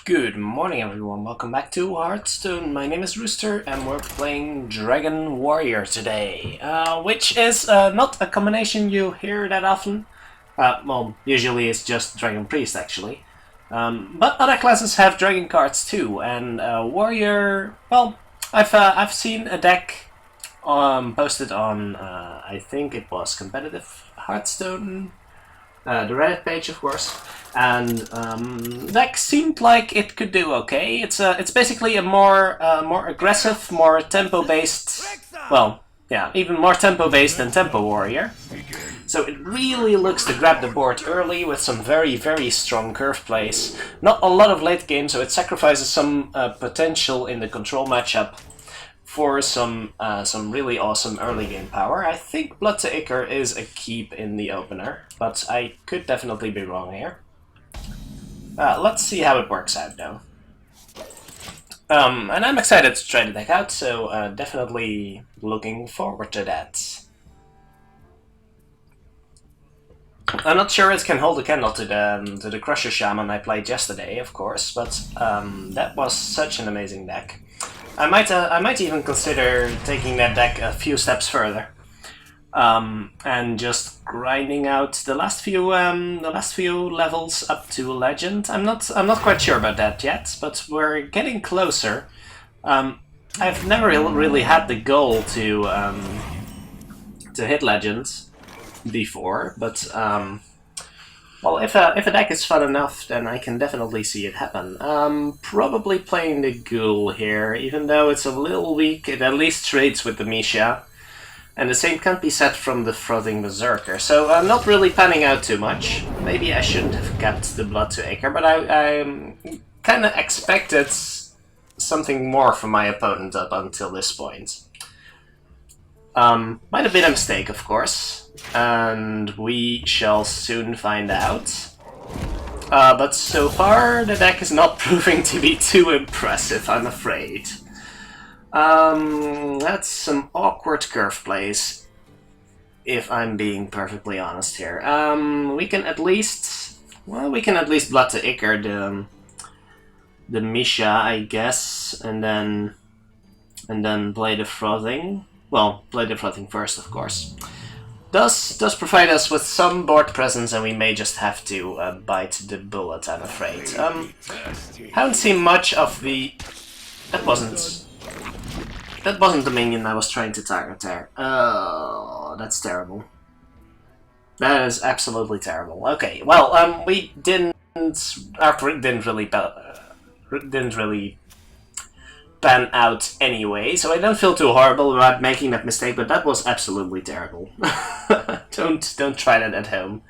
Good morning everyone, welcome back to Hearthstone. My name is Rooster and we're playing Dragon Warrior today, which is not a combination you hear that often. Well, usually it's just Dragon Priest actually. But other classes have Dragon cards too, and Warrior, well, I've seen a deck posted on, I think it was Competitive Hearthstone, the Reddit page of course. And deck seemed like it could do okay. It's basically a more aggressive, more tempo-based, well, yeah, even more tempo-based than Tempo Warrior. So it really looks to grab the board early with some very strong curve plays. Not a lot of late game, so it sacrifices some potential in the control matchup for some really awesome early game power. I think Blood to Ichor is a keep in the opener, but I could definitely be wrong here. Let's see how it works out though. And I'm excited to try the deck out, so definitely looking forward to that. I'm not sure it can hold a candle to the Crusher Shaman I played yesterday, of course, but that was such an amazing deck. I might even consider taking that deck a few steps further. And just grinding out the last few levels up to Legend. I'm not quite sure about that yet, but we're getting closer. I've never really had the goal to hit Legend before, but well, if a deck is fun enough, then I can definitely see it happen. Probably playing the Ghoul here, even though it's a little weak. It at least trades with the Misha. And the same can't be said from the Frothing Berserker, so I'm not really panning out too much. Maybe I shouldn't have kept the Blood to Ichor, but I kind of expected something more from my opponent up until this point. Might have been a mistake, of course, and we shall soon find out. But so far, the deck is not proving to be too impressive, I'm afraid. That's some awkward curve plays, if I'm being perfectly honest here. We can at least Blood to Ichor the Misha, I guess, and then play the Frothing. Well, play the Frothing first, of course. Does provide us with some board presence, and we may just have to bite the bullet, I'm afraid. Haven't seen much of the... That wasn't the minion I was trying to target there. Oh, that's terrible. That is absolutely terrible. Okay, well, we didn't really pan out anyway, so I don't feel too horrible about making that mistake. But that was absolutely terrible. Don't try that at home.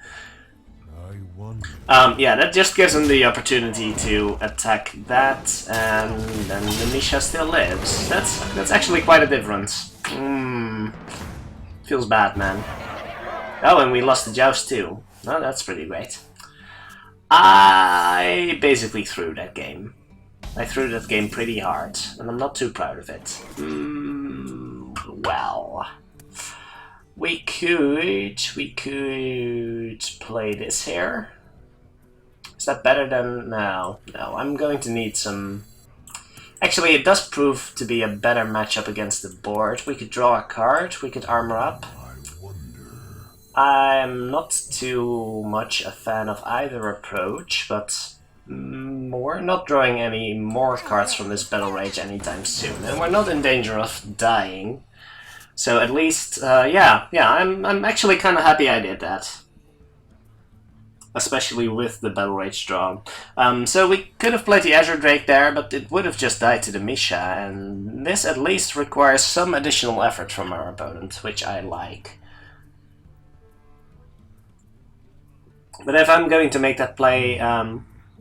Yeah, that just gives him the opportunity to attack that, and then the Misha still lives. That's actually quite a difference. Feels bad, man. Oh, and we lost the Joust too. Oh, that's pretty great. I basically threw that game. I threw that game pretty hard, and I'm not too proud of it. Well... We could play this here. Is that better than... No, I'm going to need some... Actually, it does prove to be a better matchup against the board. We could draw a card, we could armor up. I'm not too much a fan of either approach, but we're not drawing any more cards from this Battle Rage anytime soon, and we're not in danger of dying. So at least, yeah, I'm actually kind of happy I did that. Especially with the Battle Rage draw. So we could have played the Azure Drake there, but it would have just died to the Misha, and this at least requires some additional effort from our opponent, which I like. But if I'm going to make that play,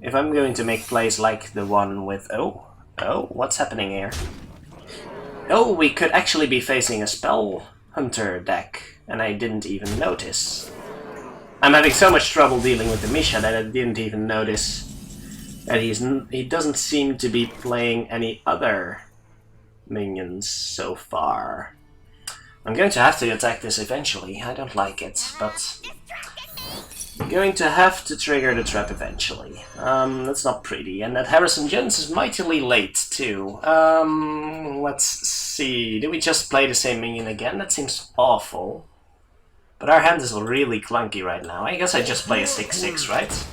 if I'm going to make plays like the one with... Oh, what's happening here? Oh, we could actually be facing a Spell Hunter deck, and I didn't even notice. I'm having so much trouble dealing with the Misha that I didn't even notice that he doesn't seem to be playing any other minions so far. I'm going to have to attack this eventually. I don't like it, but Going to have to trigger the trap eventually. That's not pretty. And that Harrison Jones is mightily late too. Let's see. Do we just play the same minion again? That seems awful. But our hand is really clunky right now. I guess I just play a 6-6, right?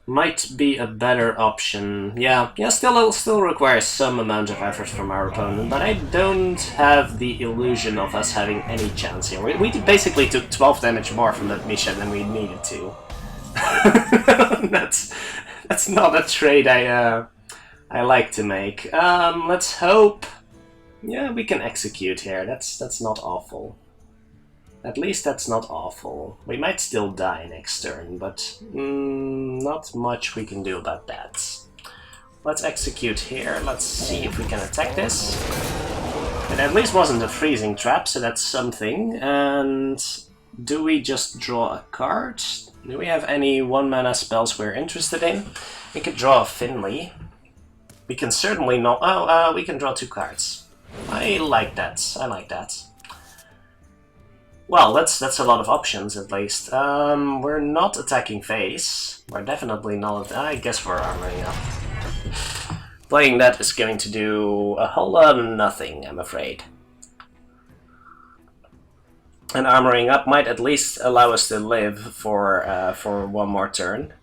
Might be a better option. Yeah, still requires some amount of effort from our opponent, but I don't have the illusion of us having any chance here. We basically took 12 damage more from that Misha than we needed to. That's not a trade I like to make. Let's hope. Yeah, we can execute here. That's not awful. At least that's not awful. We might still die next turn, but not much we can do about that. Let's execute here. Let's see if we can attack this. It at least wasn't a freezing trap, so that's something. And do we just draw a card? Do we have any 1-mana spells we're interested in? We could draw a Finley. We can certainly not... Oh, we can draw 2 cards. I like that. I like that. Well, that's a lot of options at least. We're not attacking face. We're definitely not. I guess we're armoring up. Playing that is going to do a whole lot of nothing, I'm afraid. And armoring up might at least allow us to live for one more turn.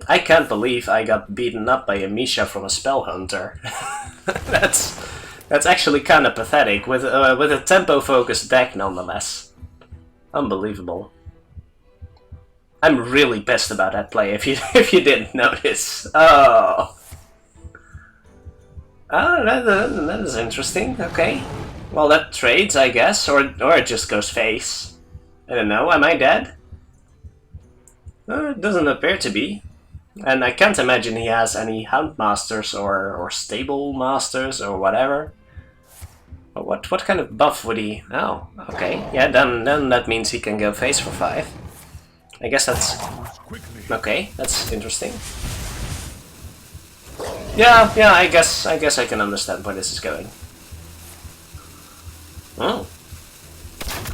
I can't believe I got beaten up by a Misha from a Spell Hunter. That's actually kind of pathetic with a tempo-focused deck nonetheless. Unbelievable. I'm really pissed about that play. If you didn't notice. Oh, that is interesting. Okay. Well, that trades, I guess, or it just goes face. I don't know. Am I dead? It doesn't appear to be. And I can't imagine he has any Hound Masters or Stable Masters or whatever. What kind of buff would he... Oh, okay. Yeah, then that means he can go face for 5. I guess that's... Okay, that's interesting. Yeah, I guess I can understand where this is going. Oh.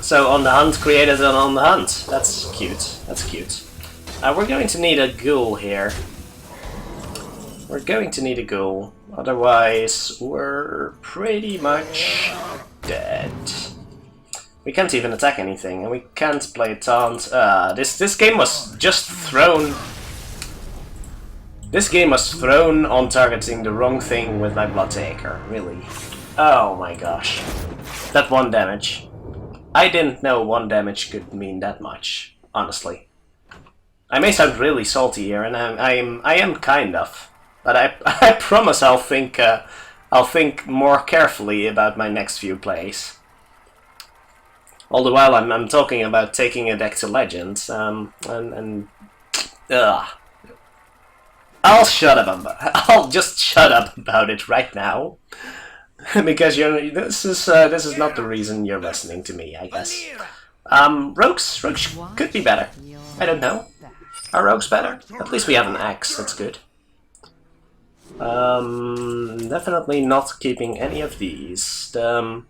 So on the hunt created an on the hunt. That's cute. That's cute. We're going to need a ghoul here. We're going to need a ghoul. Otherwise, we're pretty much dead. We can't even attack anything, and we can't play taunt. This game was just thrown. This game was thrown on targeting the wrong thing with my Bloodtaker. Really. Oh my gosh. That 1 damage. I didn't know 1 damage could mean that much. Honestly. I may sound really salty here, and I am kind of. But I promise I'll think more carefully about my next few plays. All the while I'm talking about taking a deck to Legends, I'll shut up. I'll just shut up about it right now, because this is not the reason you're listening to me, I guess. Rogues could be better. I don't know. Are rogues better? At least we have an axe. That's good. Definitely not keeping any of these. The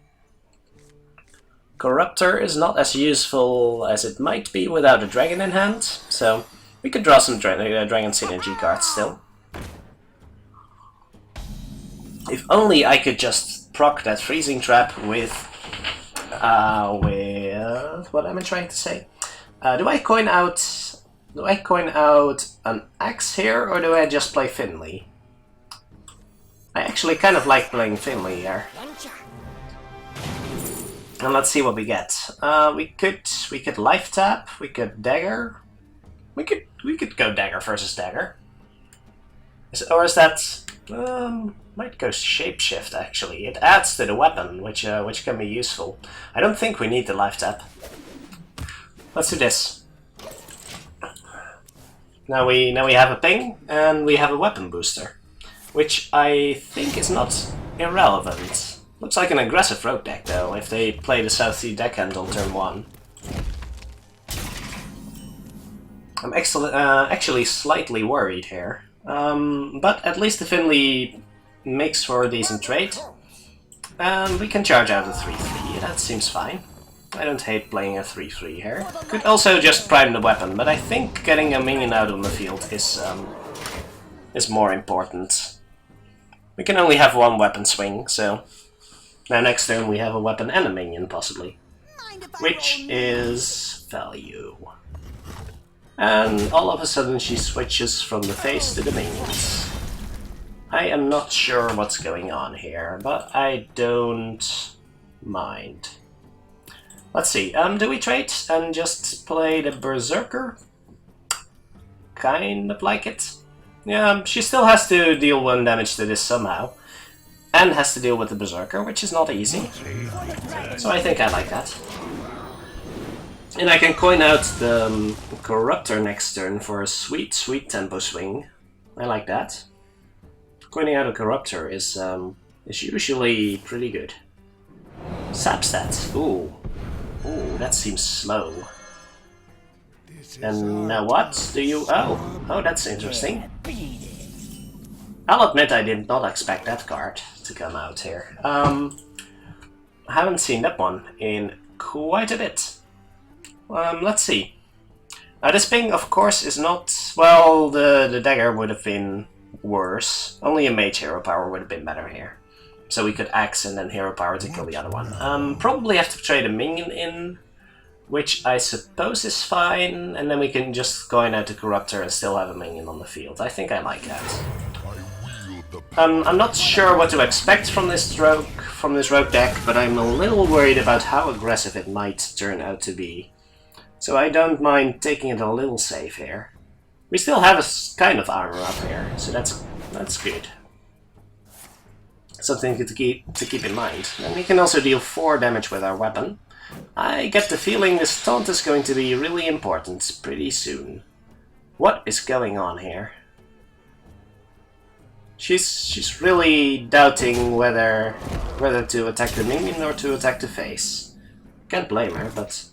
Corruptor is not as useful as it might be without a dragon in hand, so we could draw some dragon synergy cards still. If only I could just proc that freezing trap with what am I trying to say? Do I coin out an axe here, or do I just play Finley? I actually kind of like playing Finley here. And let's see what we get. We could life tap, we could dagger. We could go dagger versus dagger. Or is that might go shapeshift actually. It adds to the weapon, which can be useful. I don't think we need the life tap. Let's do this. Now we have a ping and we have a weapon booster, which I think is not irrelevant. Looks like an aggressive rogue deck though, if they play the South Sea Deckhand on turn 1. I'm actually slightly worried here. But at least the Finley makes for a decent trade. And we can charge out a 3/3, that seems fine. I don't hate playing a 3-3 here. Could also just prime the weapon, but I think getting a minion out on the field is more important. We can only have one weapon swing, so now next turn we have a weapon and a minion possibly, which is value. And all of a sudden she switches from the face to the minions. I am not sure what's going on here, but I don't mind. Let's see, do we trade and just play the Berserker? Kind of like it. Yeah, she still has to deal 1 damage to this somehow. And has to deal with the Berserker, which is not easy. So I think I like that. And I can coin out the Corruptor next turn for a sweet, sweet tempo swing. I like that. Coining out a Corruptor is usually pretty good. Sap stats. Ooh. Ooh, that seems slow. And now what do you... Oh, that's interesting. I'll admit I did not expect that card to come out here. I haven't seen that one in quite a bit. Let's see. Now this ping, of course, is not... Well, the dagger would have been worse. Only a mage hero power would have been better here. So we could axe and then hero power to kill the other one. Probably have to trade a minion in, which I suppose is fine, and then we can just coin out the Corruptor and still have a minion on the field. I think I like that. I'm not sure what to expect from this rogue deck, but I'm a little worried about how aggressive it might turn out to be. So I don't mind taking it a little safe here. We still have a kind of armor up here, so that's good. Something to keep in mind. And we can also deal 4 damage with our weapon. I get the feeling this taunt is going to be really important pretty soon. What is going on here? She's really doubting whether to attack the minion or to attack the face. Can't blame her, but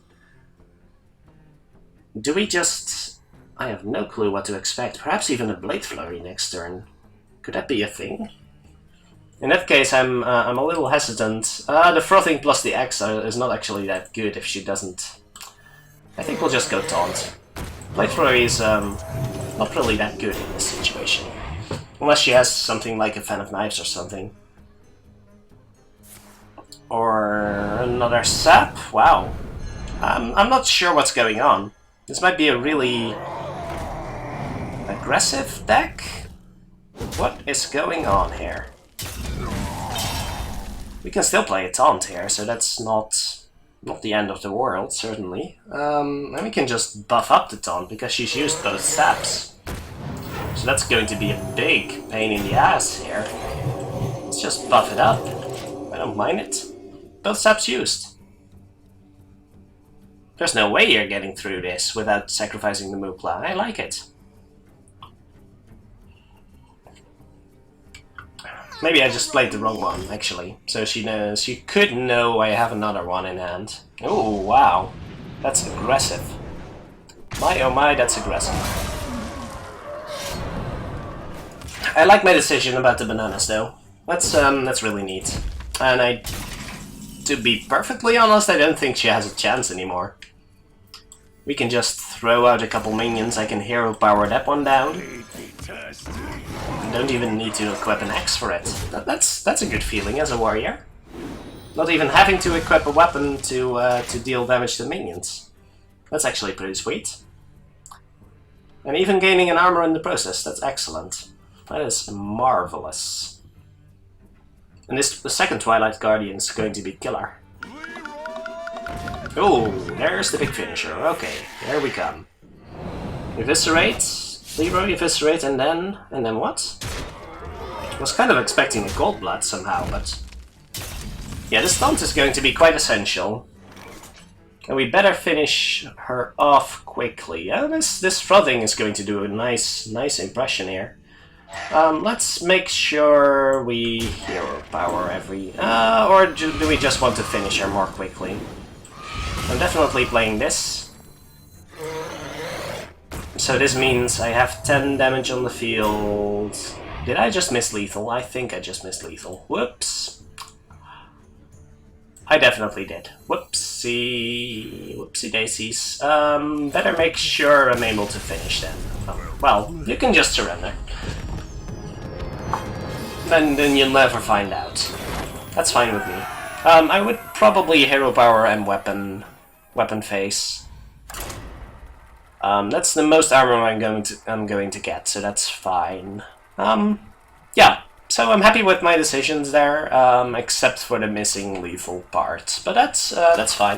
do we just... I have no clue what to expect. Perhaps even a Blade Flurry next turn. Could that be a thing? In that case, I'm a little hesitant. The Frothing plus the Axe is not actually that good if she doesn't... I think we'll just go Taunt. Blade Flurry is not really that good in this situation. Unless she has something like a Fan of Knives or something. Or another Sap? Wow. I'm not sure what's going on. This might be a really aggressive deck? What is going on here? We can still play a taunt here, so that's not the end of the world, certainly. And we can just buff up the taunt, because she's used both saps. So that's going to be a big pain in the ass here. Let's just buff it up. I don't mind it. Both saps used. There's no way you're getting through this without sacrificing the Moopla. I like it. Maybe I just played the wrong one, actually. So she could know I have another one in hand. Oh, wow. That's aggressive. My oh my, that's aggressive. I like my decision about the bananas, though. That's really neat. And to be perfectly honest, I don't think she has a chance anymore. We can just throw out a couple minions. I can hero power that one down. Don't even need to equip an axe for it. That's a good feeling as a warrior. Not even having to equip a weapon to deal damage to minions. That's actually pretty sweet. And even gaining an armor in the process, that's excellent. That is marvelous. And the second Twilight Guardian is going to be killer. Oh, there's the big finisher. Okay, there we come. Eviscerate. Leroy, Eviscerate, and then what? I was kind of expecting a Gold Blood somehow, but... Yeah, this taunt is going to be quite essential. And we better finish her off quickly. Yeah, this Frothing is going to do a nice impression here. Let's make sure we hero power every... or do we just want to finish her more quickly? I'm definitely playing this. So this means I have 10 damage on the field. Did I just miss lethal? I think I just missed lethal. Whoops. I definitely did. Whoopsie... Whoopsie daisies. Better make sure I'm able to finish then. Oh, well, you can just surrender. Then you'll never find out. That's fine with me. I would probably hero power and weapon phase. That's the most armor I'm going to get, so that's fine. Yeah. So I'm happy with my decisions there, except for the missing lethal part. But that's fine.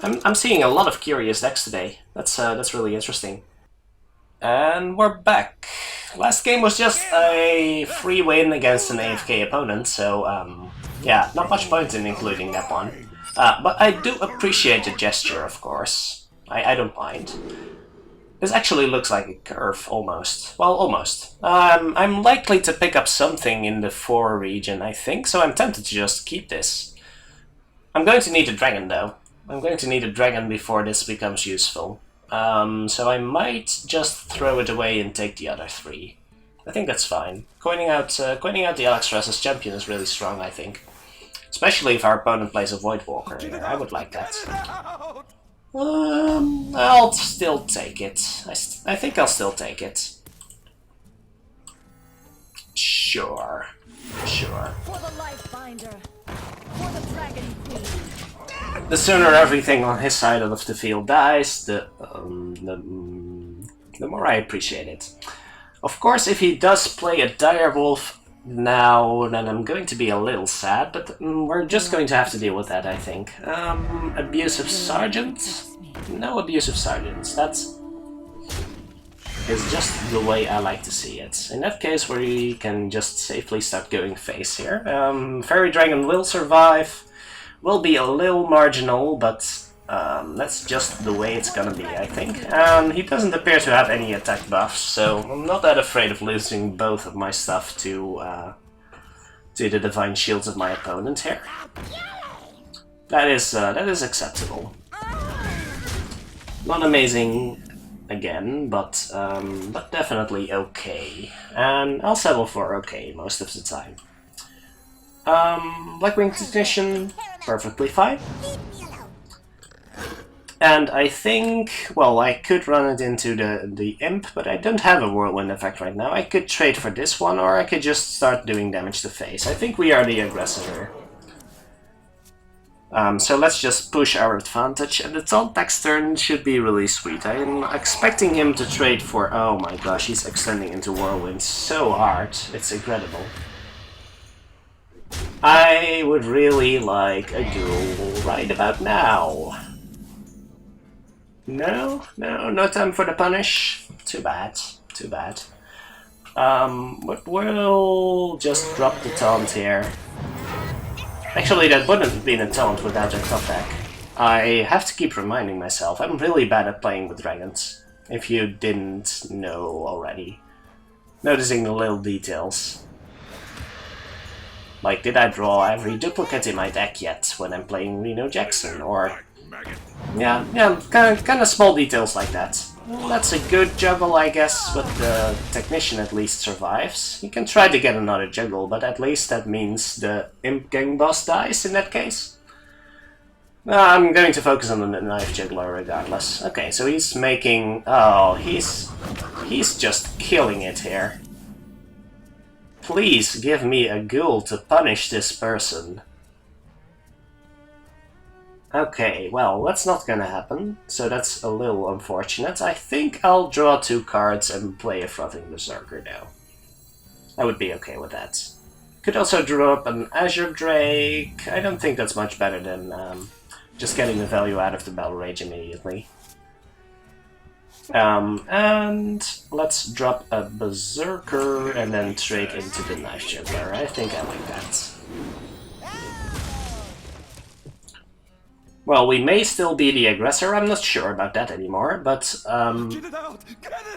I'm seeing a lot of curious decks today. That's really interesting. And we're back. Last game was just a free win against an AFK opponent, so yeah, not much point in including that one. But I do appreciate the gesture, of course. I don't mind. This actually looks like a curve, almost. Well, almost. I'm likely to pick up something in the 4 region, I think, so I'm tempted to just keep this. I'm going to need a dragon, though. I'm going to need a dragon before this becomes useful. So I might just throw it away and take the other 3. I think that's fine. Coining out the Alex as champion is really strong, I think. Especially if our opponent plays a Voidwalker here. I would like that. I'll still take it. I think I'll still take it. Sure. Sure. For the Lightbinder. For the Dragon Queen. The sooner everything on his side of the field dies, the more I appreciate it. Of course, if he does play a Direwolf now, then I'm going to be a little sad, but we're just going to have to deal with that, I think. Abusive Sergeant? No Abusive Sergeants. That's just the way I like to see it. In that case, we can just safely start going face here. Fairy Dragon will survive. Will be a little marginal, but that's just the way it's gonna be, I think. He doesn't appear to have any attack buffs, so I'm not that afraid of losing both of my stuff to the Divine Shields of my opponent here. That is acceptable. Not amazing again, but definitely okay. And I'll settle for okay most of the time. Blackwing Technician, perfectly fine. And I think, well, I could run it into the Imp, but I don't have a Whirlwind effect right now. I could trade for this one, or I could just start doing damage to face. I think we are the aggressor. So let's just push our advantage, and the taunt next turn should be really sweet. I am expecting him to trade for... Oh my gosh, he's extending into Whirlwind so hard. It's incredible. I would really like a duel right about now. No, no time for the punish. Too bad, too bad. But we'll just drop the taunt here. Actually, that wouldn't have been a taunt without a top deck. I have to keep reminding myself, I'm really bad at playing with dragons. If you didn't know already. Noticing the little details. Like, did I draw every duplicate in my deck yet when I'm playing Reno Jackson? Or... Yeah, kind of small details like that. Well, that's a good juggle, I guess, but the Technician at least survives. You can try to get another juggle, but at least that means the Imp Gang boss dies in that case. I'm going to focus on the Knife Juggler regardless. Okay, so he's making... Oh, he's just killing it here. Please give me a ghoul to punish this person. Okay, well, that's not gonna happen, so that's a little unfortunate. I think I'll draw 2 cards and play a Frothing Berserker now. I would be okay with that. Could also draw up an Azure Drake. I don't think that's much better than just getting the value out of the Battle Rage immediately. And let's drop a Berserker and then trade into the Knife Juggler. I think I like that. Well, we may still be the aggressor, I'm not sure about that anymore, but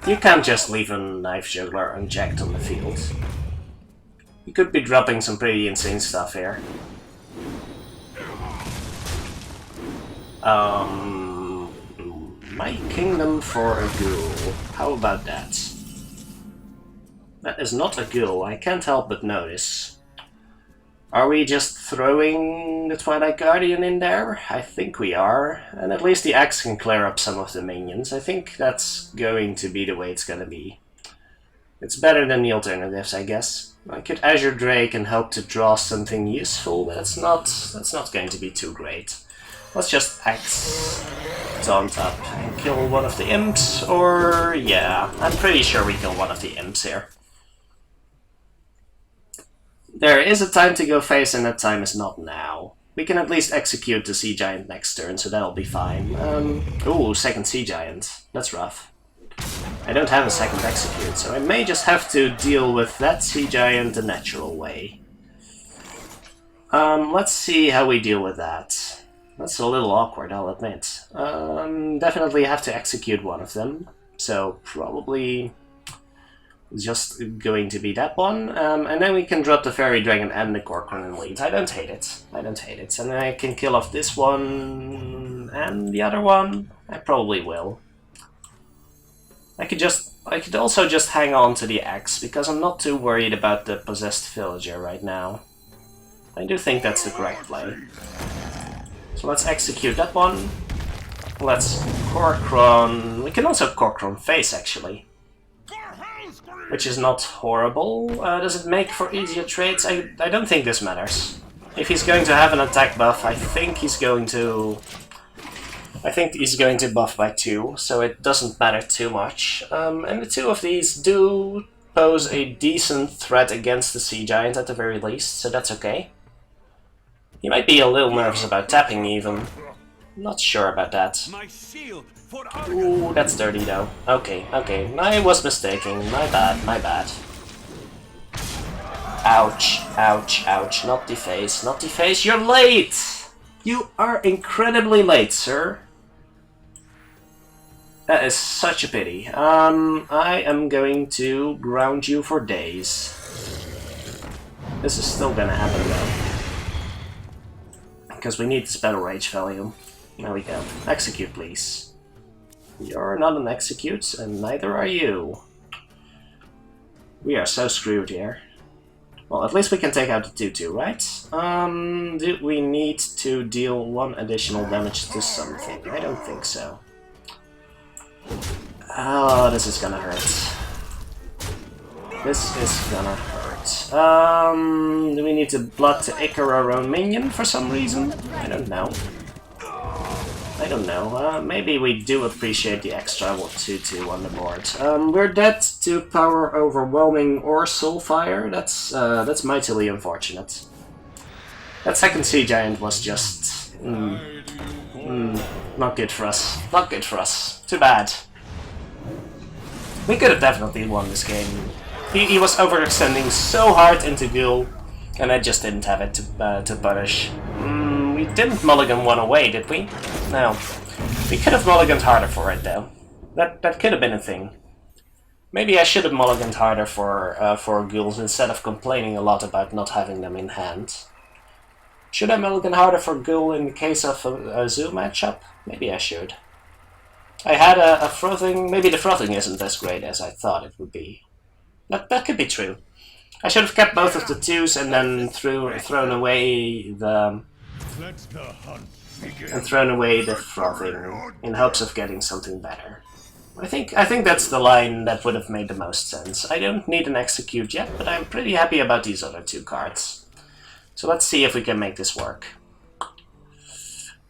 you can't just leave a Knife Juggler unchecked on the field. You could be dropping some pretty insane stuff here. My Kingdom for a ghoul. How about that? That is not a ghoul, I can't help but notice. Are we just throwing the Twilight Guardian in there? I think we are. And at least the axe can clear up some of the minions. I think that's going to be the way it's gonna be. It's better than the alternatives, I guess. I could Azure Drake and hope to draw something useful, but that's not going to be too great. Let's just axe Taunt up and kill one of the imps, or yeah, I'm pretty sure we kill one of the imps here. There is a time to go face, and that time is not now. We can at least execute the Sea Giant next turn, so that'll be fine. Ooh, second Sea Giant. That's rough. I don't have a second execute, so I may just have to deal with that Sea Giant the natural way. Let's see how we deal with that. That's a little awkward, I'll admit. Definitely have to execute one of them, so probably just going to be that one. And then we can drop the Fairy Dragon and the Kraken in lead. I don't hate it. I don't hate it. And then I can kill off this one and the other one. I probably will. I could also just hang on to the axe, because I'm not too worried about the possessed villager right now. I do think that's the correct play. So let's execute that one. Let's Korkron. We can also Korkron face, actually. Which is not horrible. Does it make for easier trades? I don't think this matters. If he's going to have an attack buff, I think he's going to buff by 2, so it doesn't matter too much. And the two of these do pose a decent threat against the Sea Giant at the very least, so that's okay. He might be a little nervous about tapping even. Not sure about that. Ooh, that's dirty though. Okay, okay, I was mistaken. My bad, my bad. Ouch, ouch, ouch. Not the face, not the face. You're late! You are incredibly late, sir. That is such a pity. I am going to ground you for days. This is still gonna happen though. Because we need this battle rage value. There we go. Execute, please. You're not an execute, and neither are you. We are so screwed here. Well, at least we can take out the 2-2, right? Do we need to deal 1 additional damage to something? I don't think so. Oh, this is gonna hurt. This is gonna hurt. Do we need to blood to Icar our own minion for some reason? I don't know. I don't know. Maybe we do appreciate the extra 2-2 on the board. We're dead to power overwhelming or soulfire. That's mightily unfortunate. That second Sea Giant was just not good for us. Not good for us. Too bad. We could have definitely won this game. He was overextending so hard into Ghoul, and I just didn't have it to punish. We didn't mulligan one away, did we? No. We could have mulliganed harder for it, though. That could have been a thing. Maybe I should have mulliganed harder for Ghouls instead of complaining a lot about not having them in hand. Should I mulligan harder for Ghoul in the case of a Zoo matchup? Maybe I should. I had a frothing. Maybe the frothing isn't as great as I thought it would be. That could be true. I should have kept both of the 2s and then thrown away the frothing in hopes of getting something better. I think that's the line that would have made the most sense. I don't need an execute yet, but I'm pretty happy about these other 2 cards. So let's see if we can make this work.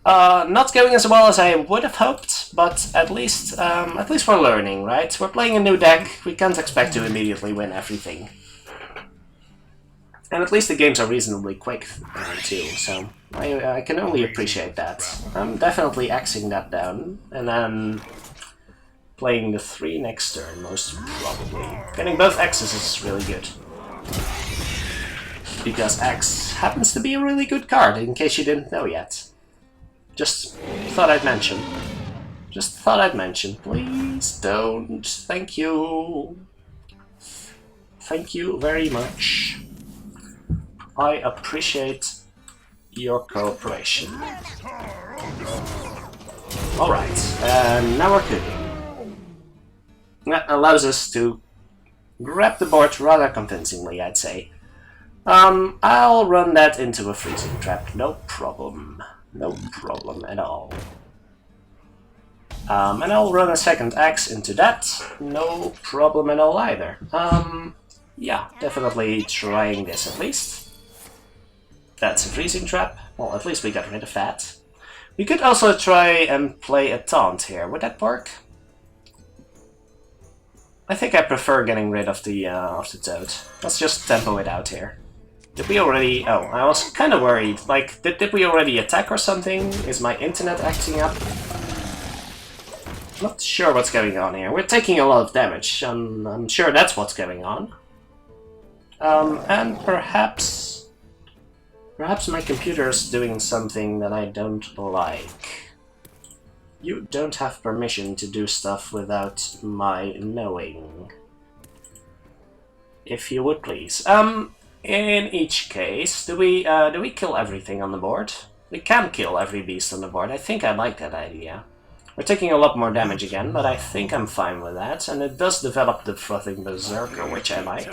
Not going as well as I would have hoped, but at least we're learning, right? We're playing a new deck, we can't expect to immediately win everything. And at least the games are reasonably quick, too, so I can only appreciate that. I'm definitely axing that down, and then playing the 3 next turn, most probably. Getting both X's is really good. Because X happens to be a really good card, in case you didn't know yet. Just thought I'd mention. Just thought I'd mention. Please don't. Thank you. Thank you very much. I appreciate your cooperation. Alright, and now we're cooking. That allows us to grab the board rather convincingly, I'd say. I'll run that into a freezing trap, no problem. No problem at all. And I'll run a second axe into that, no problem at all either. Yeah, definitely trying this at least. That's a freezing trap. Well, at least we got rid of that. We could also try and play a taunt here. Would that work? I think I prefer getting rid of the toad. Let's just tempo it out here. Did we already... Oh, I was kind of worried. Like, did we already attack or something? Is my internet acting up? Not sure what's going on here. We're taking a lot of damage. I'm sure that's what's going on. And perhaps my computer's doing something that I don't like. You don't have permission to do stuff without my knowing. If you would please. In each case, do we kill everything on the board? We can kill every beast on the board. I think I like that idea. We're taking a lot more damage again, but I think I'm fine with that, and it does develop the Frothing Berserker, which I like.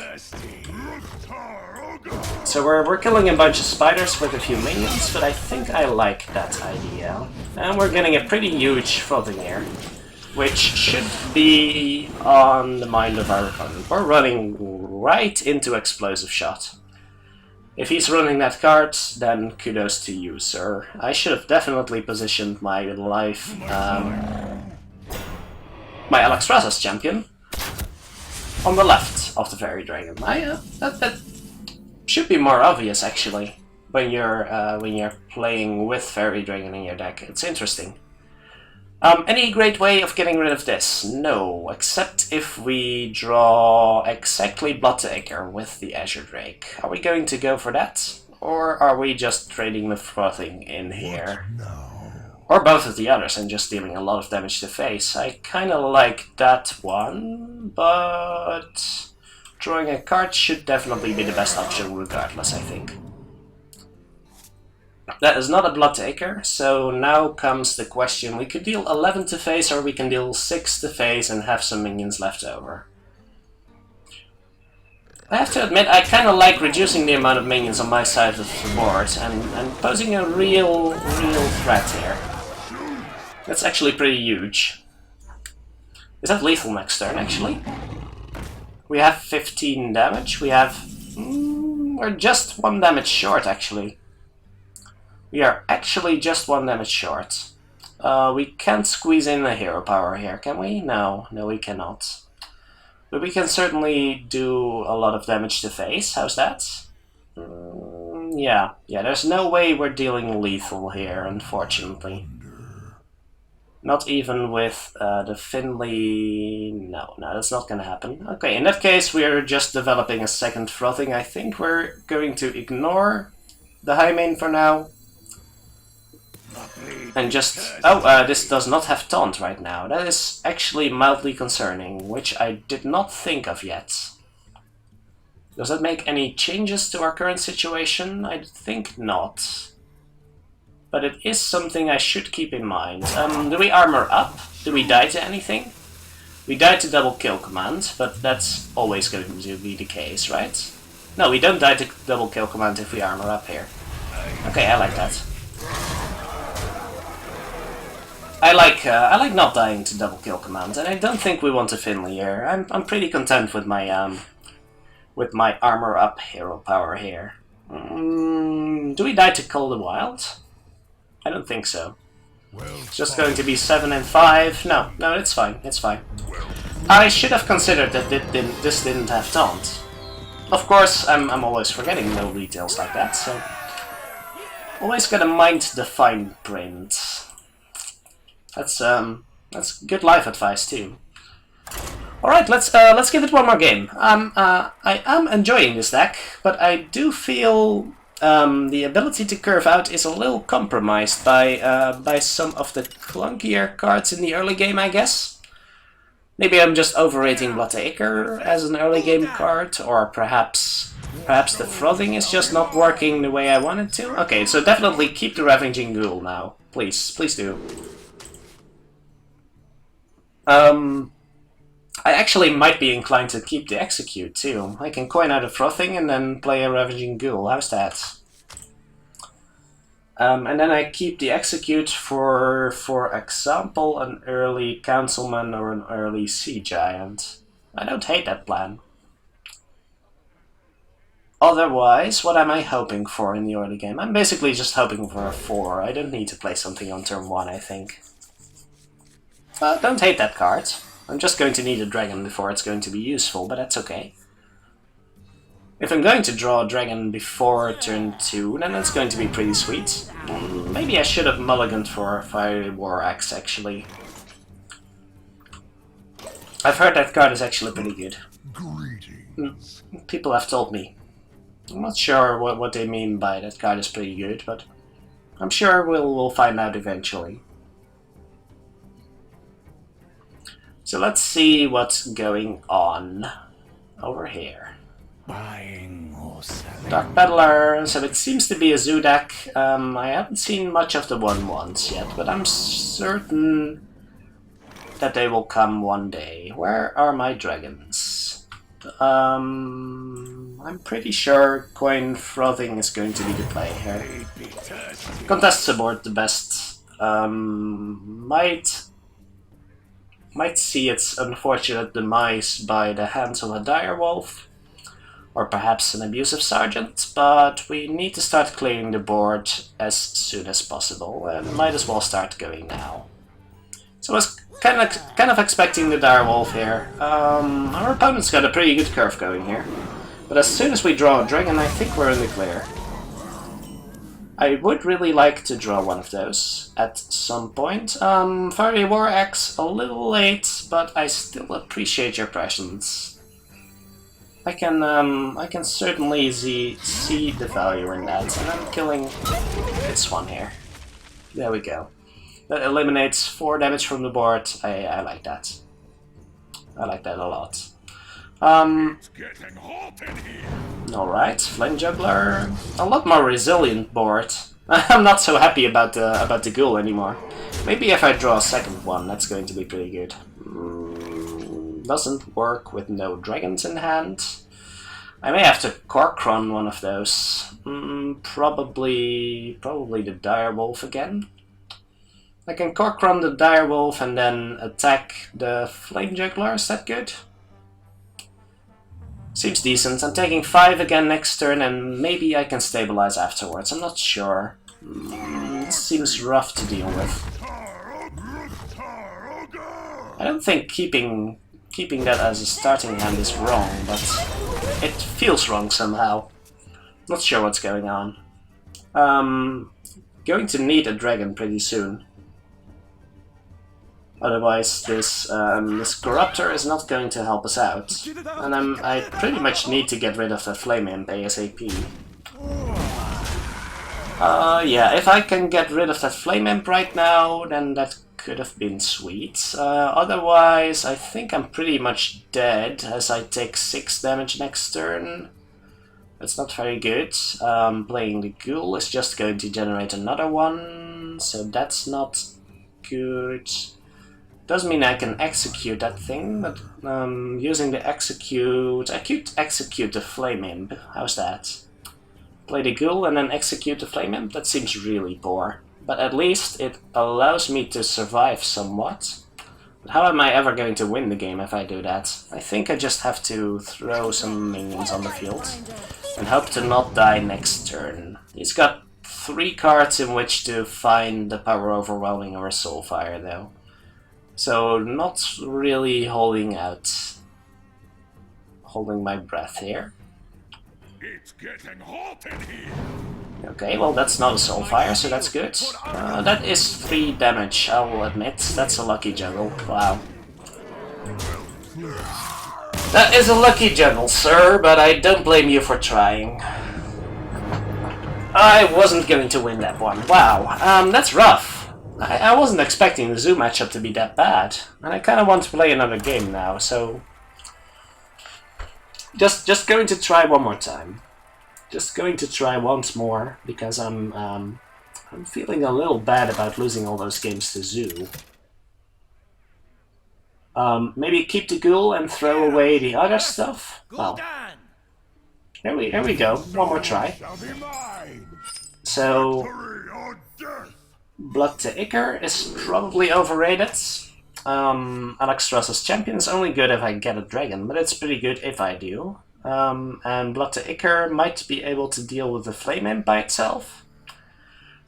So we're killing a bunch of spiders with a few minions, but I think I like that idea. And we're getting a pretty huge Frothing here, which should be on the mind of our opponent. We're running right into Explosive Shot. If he's running that card, then kudos to you, sir. I should have definitely positioned my life, my Alexstrasza's champion on the left of the Fairy Dragon. That should be more obvious, actually, when you're playing with Fairy Dragon in your deck. It's interesting. Any great way of getting rid of this? No, except if we draw exactly Bloodacre with the Azure Drake. Are we going to go for that? Or are we just trading the Frothing in here? Or both of the others and just dealing a lot of damage to face? I kinda like that one, but drawing a card should definitely be the best option regardless, I think. That is not a Bloodacre, so now comes the question. We could deal 11 to face, or we can deal 6 to face and have some minions left over. I have to admit, I kind of like reducing the amount of minions on my side of the board and posing a real threat here. That's actually pretty huge. Is that lethal next turn, actually? We have 15 damage. We have... we're just 1 damage short, actually. We are actually just 1 damage short. We can't squeeze in a hero power here, can we? No, we cannot. But we can certainly do a lot of damage to face. How's that? Yeah, there's no way we're dealing lethal here, unfortunately. Not even with the Finley... No, that's not gonna happen. Okay, in that case we're just developing a second Frothing. I think we're going to ignore the high main for now. And just... Oh, this does not have taunt right now. That is actually mildly concerning, which I did not think of yet. Does that make any changes to our current situation? I think not. But it is something I should keep in mind. Do we armor up? Do we die to anything? We die to double kill command, but that's always going to be the case, right? No, we don't die to double kill command if we armor up here. Okay, I like that. I like not dying to double kill command, and I don't think we want a Finley here. I'm pretty content with my armor up hero power here. Do we die to Call the Wild? I don't think so. It's just going to be 7 and 5. No, it's fine. It's fine. I should have considered that this didn't have taunt. Of course, I'm always forgetting no details like that. So always gotta mind the fine print. That's good life advice too. All right, let's give it one more game. I am enjoying this deck, but I do feel the ability to curve out is a little compromised by some of the clunkier cards in the early game, I guess. Maybe I'm just overrating Bloodacre as an early game card, or perhaps the Frothing is just not working the way I want it to. Okay, so definitely keep the Ravaging Ghoul now, please do. I actually might be inclined to keep the execute too. I can coin out a frothing and then play a ravaging ghoul. How's that? And then I keep the execute for example, an early councilman or an early sea giant. I don't hate that plan. Otherwise, what am I hoping for in the early game? I'm basically just hoping for a 4. I don't need to play something on turn 1, I think. Don't hate that card. I'm just going to need a dragon before it's going to be useful, but that's okay. If I'm going to draw a dragon before turn 2, then that's going to be pretty sweet. Maybe I should have mulliganed for Fiery War Axe, actually. I've heard that card is actually pretty good. People have told me. I'm not sure what they mean by that card is pretty good, but I'm sure we'll find out eventually. So let's see what's going on over here. Dark Peddler, so it seems to be a zoo deck. I haven't seen much of the 1/1s yet, but I'm certain that they will come one day. Where are my dragons? I'm pretty sure coin frothing is going to be the play here. Contests aboard the best. Might see its unfortunate demise by the hands of a direwolf, or perhaps an abusive sergeant, but we need to start clearing the board as soon as possible, and might as well start going now. So I was kind of expecting the direwolf here. Our opponent's got a pretty good curve going here, but as soon as we draw a dragon, I think we're in the clear. I would really like to draw one of those at some point. Fiery War Axe a little late, but I still appreciate your presence. I can certainly see the value in that, and I'm killing this one here. There we go. That eliminates 4 damage from the board. I like that. I like that a lot. Alright, Flame Juggler. A lot more resilient board. I'm not so happy about the ghoul anymore. Maybe if I draw a second one, that's going to be pretty good. Doesn't work with no dragons in hand. I may have to cork run one of those. Probably the direwolf again. I can cork run the direwolf and then attack the flame juggler. Is that good? Seems decent. I'm taking 5 again next turn, and maybe I can stabilize afterwards. I'm not sure. This seems rough to deal with. I don't think keeping that as a starting hand is wrong, but it feels wrong somehow. Not sure what's going on. Going to need a dragon pretty soon. Otherwise, this Corruptor is not going to help us out. And I pretty much need to get rid of the Flame Imp ASAP. Yeah, if I can get rid of that Flame Imp right now, then that could have been sweet. Otherwise, I think I'm pretty much dead, as I take 6 damage next turn. That's not very good. Playing the Ghoul is just going to generate another one, so that's not good. Doesn't mean I can execute that thing, but using the execute... I could execute the Flame Imp. How's that? Play the Ghoul and then execute the Flame Imp? That seems really poor. But at least it allows me to survive somewhat. But how am I ever going to win the game if I do that? I think I just have to throw some minions on the field and hope to not die next turn. He's got 3 cards in which to find the Power Overwhelming or a Soulfire though. So not really holding my breath here. It's getting hot in here. Okay, well that's not a Soulfire, so that's good. That is 3 damage, I will admit. That's a lucky juggle. Wow. That is a lucky juggle, sir, but I don't blame you for trying. I wasn't going to win that one. Wow, that's rough. I wasn't expecting the zoo matchup to be that bad, and I kind of want to play another game now, so... Just going to try one more time. Just going to try once more, because I'm feeling a little bad about losing all those games to zoo. Maybe keep the ghoul and throw away the other stuff. Well, here we go. One more try. Shall be mine. So, Victory or death. Blood to Ichor is probably overrated. Alexstras's champion is only good if I get a dragon, but it's pretty good if I do. And Blood to Ichor might be able to deal with the Flame Imp by itself.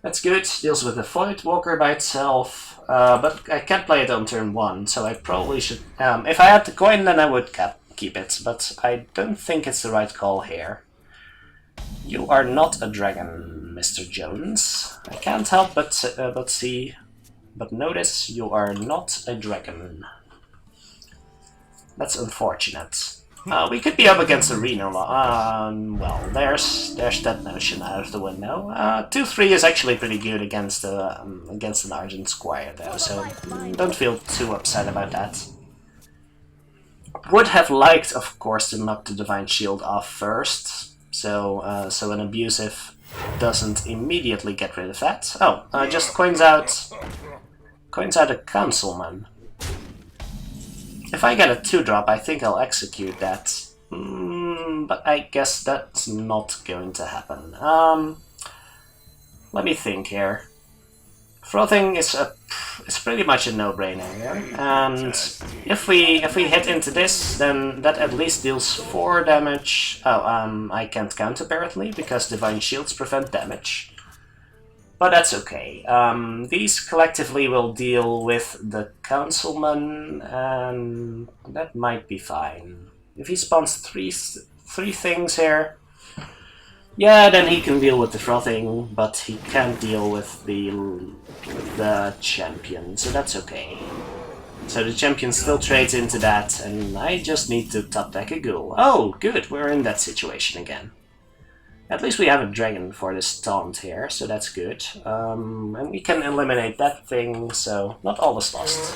That's good, deals with the Void Walker by itself, but I can't play it on turn 1, so I probably should... if I had the coin, then I would keep it, but I don't think it's the right call here. You are not a dragon, Mr. Jones. I can't help but see... But notice, you are not a dragon. That's unfortunate. We could be up against Arena. Well, there's that notion out of the window. 2-3 is actually pretty good against an Argent Squire, though, so don't feel too upset about that. Would have liked, of course, to knock the Divine Shield off first, so an abusive doesn't immediately get rid of that. Oh, just coins out a Councilman. If I get a 2-drop, I think I'll execute that. But I guess that's not going to happen. Let me think here. Frothing is pretty much a no-brainer here, and if we hit into this, then that at least deals 4 damage. Oh, I can't count apparently because Divine Shields prevent damage. But that's okay. These collectively will deal with the Councilman, and that might be fine. If he spawns three things here, yeah, then he can deal with the Frothing, but he can't deal with the champion, so that's okay. So the champion still trades into that, and I just need to top deck a ghoul. Oh, good, we're in that situation again. At least we have a dragon for this taunt here, so that's good. And we can eliminate that thing, so not all is lost.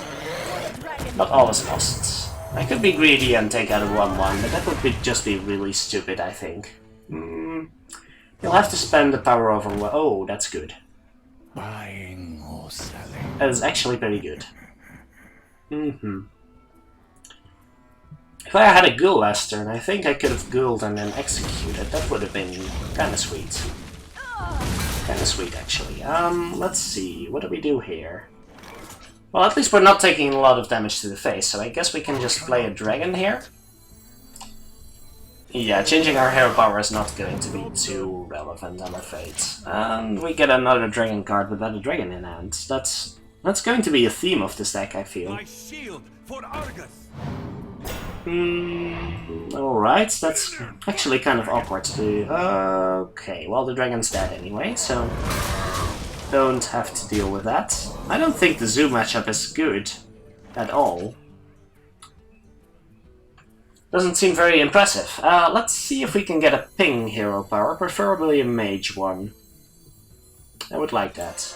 Not all is lost. I could be greedy and take out a 1-1, but that would just be really stupid, I think. You'll have to spend the power over... Oh, that's good. Buying or selling. That is actually pretty good. If I had a ghoul last turn, I think I could have ghouled and then executed. That would have been kinda sweet. Kinda sweet, actually. Let's see. What do we do here? Well, at least we're not taking a lot of damage to the face, so I guess we can just play a dragon here. Yeah, changing our hero power is not going to be too relevant, I'm afraid. And we get another dragon card without a dragon in hand. That's going to be a theme of this deck, I feel. My shield for Argus. Alright, that's actually kind of awkward to do. Okay, well the dragon's dead anyway, so don't have to deal with that. I don't think the Zoo matchup is good at all. Doesn't seem very impressive. Let's see if we can get a ping hero power, preferably a mage one. I would like that.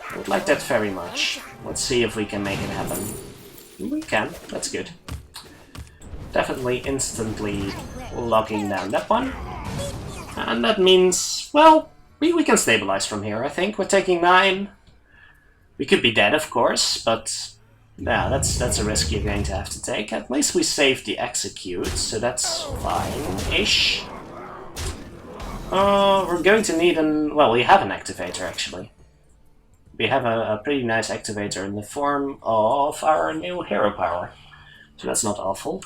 I would like that very much. Let's see if we can make it happen. We can, that's good. Definitely instantly locking down that one. And that means, well, we can stabilize from here, I think. We're taking 9. We could be dead, of course, but yeah, that's a risk you're going to have to take. At least we saved the execute, so that's fine-ish. We're going to need an... well, we have an activator, actually. We have a pretty nice activator in the form of our new hero power. So that's not awful.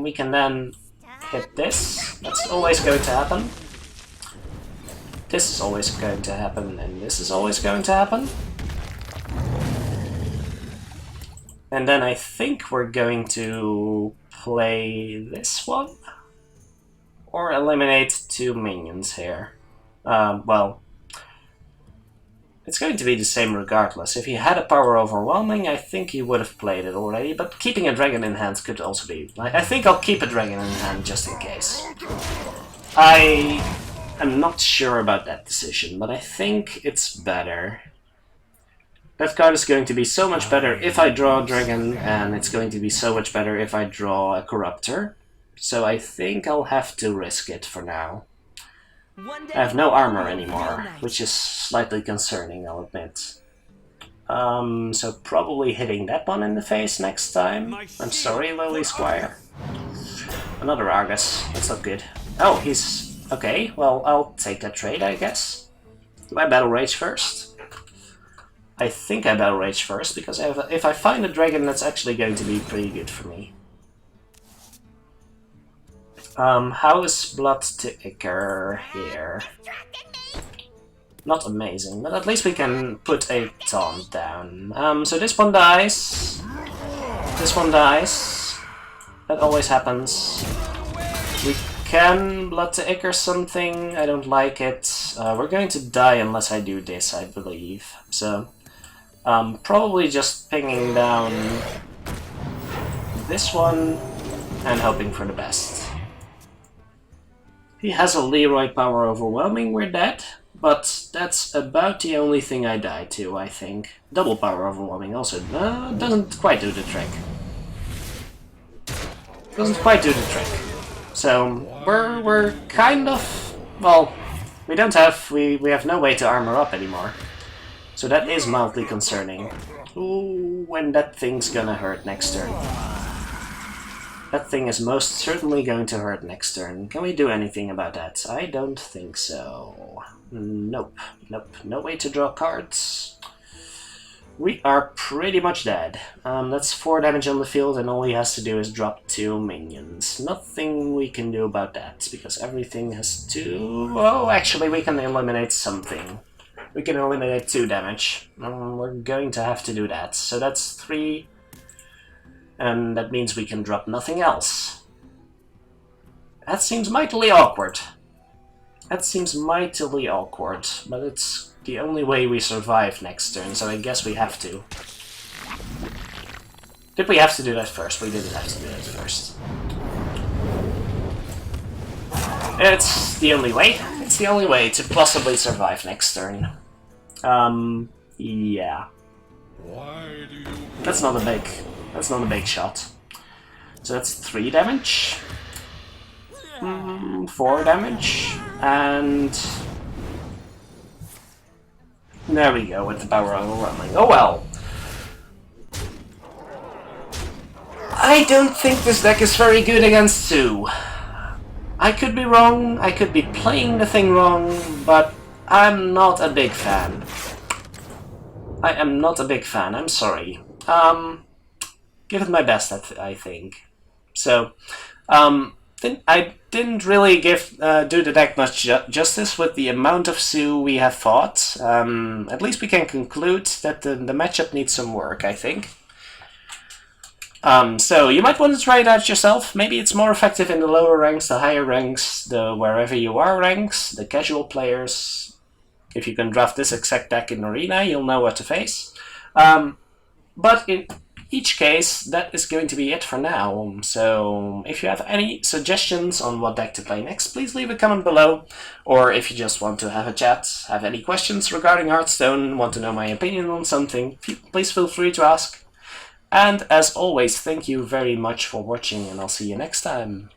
We can then hit this. That's always going to happen. This is always going to happen, and this is always going to happen. And then I think we're going to play this one. Or eliminate 2 minions here. Well, it's going to be the same regardless. If he had a power overwhelming, I think he would have played it already, but keeping a dragon in hand could also be... I think I'll keep a dragon in hand just in case. I am not sure about that decision, but I think it's better. That card is going to be so much better if I draw a dragon, and it's going to be so much better if I draw a Corruptor. So I think I'll have to risk it for now. I have no armor anymore, which is slightly concerning, I'll admit. So probably hitting that one in the face next time. I'm sorry, Lowly Squire. Another Argus. That's not good. Oh, he's... Okay, well, I'll take that trade, I guess. Do I Battle Rage first? I think I Battle Rage first, because if I find a dragon, that's actually going to be pretty good for me. How is Blood Ticker here? Not amazing, but at least we can put a taunt down. So this one dies. This one dies. That always happens. We can Blood to Ick or something. I don't like it. We're going to die unless I do this, I believe. So, probably just pinging down this one and hoping for the best. He has a Leroy Power Overwhelming, we're dead. But that's about the only thing I die to, I think. Double Power Overwhelming also doesn't quite do the trick. Doesn't quite do the trick. So we're kind of, well, we have no way to armor up anymore. So that is mildly concerning. Ooh, when that thing's gonna hurt next turn. That thing is most certainly going to hurt next turn. Can we do anything about that? I don't think so. Nope. Nope. No way to draw cards. We are pretty much dead. That's 4 damage on the field, and all he has to do is drop 2 minions. Nothing we can do about that, because everything has 2... Oh, actually, we can eliminate something. We can eliminate 2 damage. We're going to have to do that. So that's 3... And that means we can drop nothing else. That seems mightily awkward. That seems mightily awkward, but it's the only way we survive next turn, so I guess we have to. Did we have to do that first? We didn't have to do that first. It's the only way. It's the only way to possibly survive next turn. Yeah. That's not a big shot. So that's 3 damage. 4 damage. And there we go with the power overwhelming. Oh well. I don't think this deck is very good against Sue. I could be wrong, I could be playing the thing wrong, but I'm not a big fan. I am not a big fan, I'm sorry. Give it my best, I think. So, I didn't really do the deck much justice with the amount of Sue we have fought. At least we can conclude that the matchup needs some work, I think. So you might want to try it out yourself. Maybe it's more effective in the lower ranks, the higher ranks, the wherever you are ranks, the casual players. If you can draft this exact deck in Arena, you'll know what to face. But in each case, that is going to be it for now. So if you have any suggestions on what deck to play next, please leave a comment below. Or if you just want to have a chat, have any questions regarding Hearthstone, want to know my opinion on something, please feel free to ask. And as always, thank you very much for watching, and I'll see you next time.